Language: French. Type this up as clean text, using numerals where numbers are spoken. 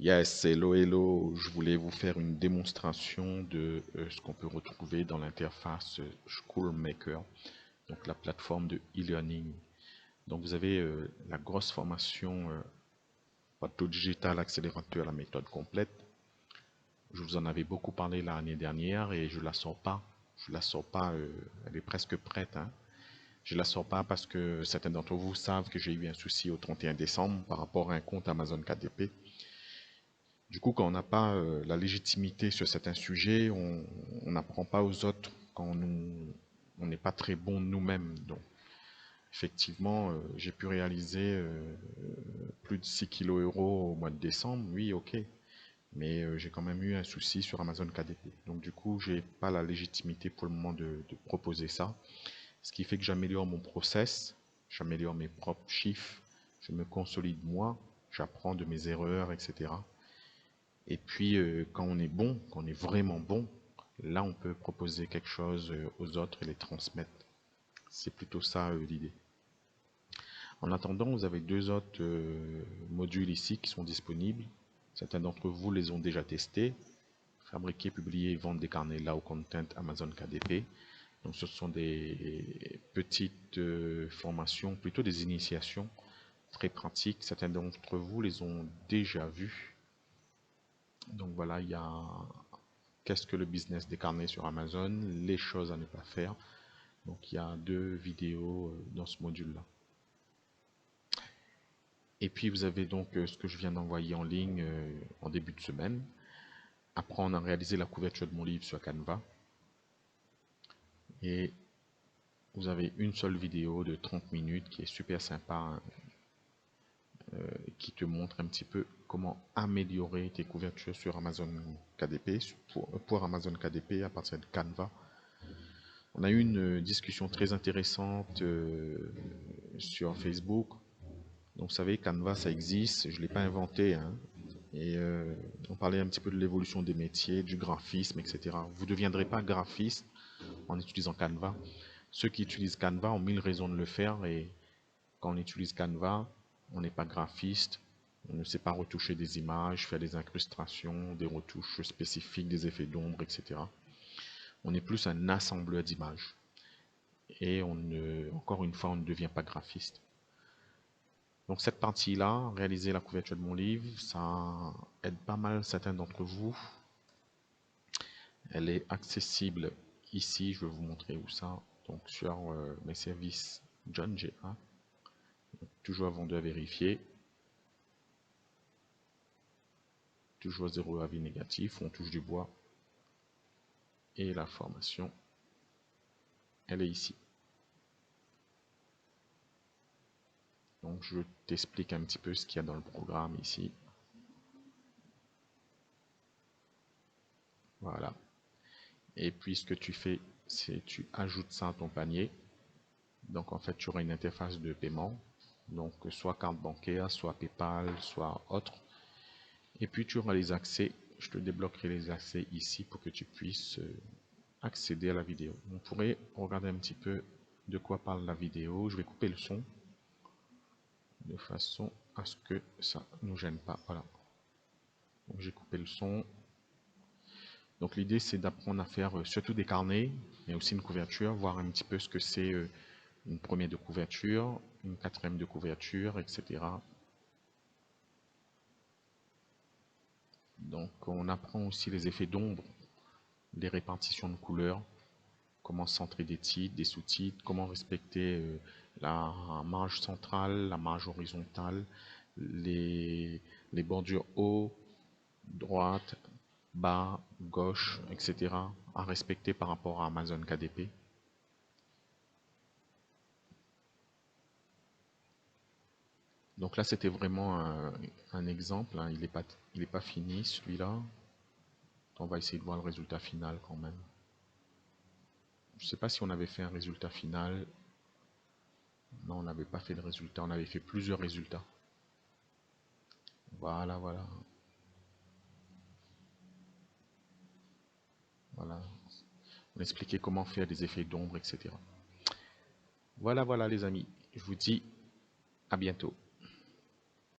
Yes, hello, hello. Je voulais vous faire une démonstration de ce qu'on peut retrouver dans l'interface SchoolMaker, donc la plateforme de e-learning. Donc vous avez la grosse formation Bateau Digital Accélérateur, la méthode complète. Je vous en avais beaucoup parlé l'année dernière et je la sors pas. Je la sors pas, elle est presque prête, hein. Je la sors pas parce que certains d'entre vous savent que j'ai eu un souci au 31 décembre par rapport à un compte Amazon KDP. Du coup, quand on n'a pas la légitimité sur certains sujets, on n'apprend pas aux autres quand on n'est pas très bon nous-mêmes. Donc, effectivement, j'ai pu réaliser plus de 6 kg euros au mois de décembre. Oui, ok. Mais j'ai quand même eu un souci sur Amazon KDP. Donc, du coup, j'ai pas la légitimité pour le moment de proposer ça. Ce qui fait que j'améliore mon process, j'améliore mes propres chiffres, je me consolide moi, j'apprends de mes erreurs, etc. Et puis, quand on est bon, quand on est vraiment bon, là, on peut proposer quelque chose aux autres et les transmettre. C'est plutôt ça l'idée. En attendant, vous avez deux autres modules ici qui sont disponibles. Certains d'entre vous les ont déjà testés. Fabriquer, publier et vendre des carnets Lao Content Amazon KDP. Donc, ce sont des petites formations, plutôt des initiations très pratiques. Certains d'entre vous les ont déjà vues. Donc voilà, il y a qu'est-ce que le business des carnets sur Amazon, les choses à ne pas faire. Donc il y a deux vidéos dans ce module-là. Et puis vous avez donc ce que je viens d'envoyer en ligne en début de semaine. Apprendre à réaliser la couverture de mon livre sur Canva. Et vous avez une seule vidéo de 30 minutes qui est super sympa, hein, qui te montre un petit peu comment améliorer tes couvertures sur Amazon KDP, pour Amazon KDP à partir de Canva. On a eu une discussion très intéressante sur Facebook. Donc vous savez, Canva, ça existe, je ne l'ai pas inventé, hein. Et on parlait un petit peu de l'évolution des métiers, du graphisme, etc. Vous ne deviendrez pas graphiste en utilisant Canva. Ceux qui utilisent Canva ont mille raisons de le faire, et quand on utilise Canva, on n'est pas graphiste, on ne sait pas retoucher des images, faire des incrustations, des retouches spécifiques, des effets d'ombre, etc. On est plus un assembleur d'images. Et encore une fois, on ne devient pas graphiste. Donc cette partie-là, réaliser la couverture de mon livre, ça aide pas mal certains d'entre vous. Elle est accessible ici, je vais vous montrer où ça. Donc sur mes services John GA. Toujours vendeur vérifié. Toujours 0 avis négatif, on touche du bois. Et la formation, elle est ici. Donc je t'explique un petit peu ce qu'il y a dans le programme ici. Voilà. Et puis ce que tu fais, c'est tu ajoutes ça à ton panier. Donc en fait, tu auras une interface de paiement. Donc soit carte bancaire, soit PayPal, soit autre. Et puis tu auras les accès. Je te débloquerai les accès ici pour que tu puisses accéder à la vidéo. On pourrait regarder un petit peu de quoi parle la vidéo. Je vais couper le son de façon à ce que ça ne nous gêne pas. Voilà. Donc j'ai coupé le son. Donc l'idée c'est d'apprendre à faire surtout des carnets, mais aussi une couverture, voir un petit peu ce que c'est une première de couverture, une quatrième de couverture, etc. Donc on apprend aussi les effets d'ombre, les répartitions de couleurs, comment centrer des titres, des sous-titres, comment respecter la marge centrale, la marge horizontale, les bordures haut, droite, bas, gauche, etc. à respecter par rapport à Amazon KDP. Donc là, c'était vraiment un exemple, hein. Il est pas fini celui-là. On va essayer de voir le résultat final quand même. Je ne sais pas si on avait fait un résultat final. Non, on n'avait pas fait de résultat. On avait fait plusieurs résultats. Voilà, voilà. Voilà. On expliquait comment faire des effets d'ombre, etc. Voilà, voilà les amis. Je vous dis à bientôt.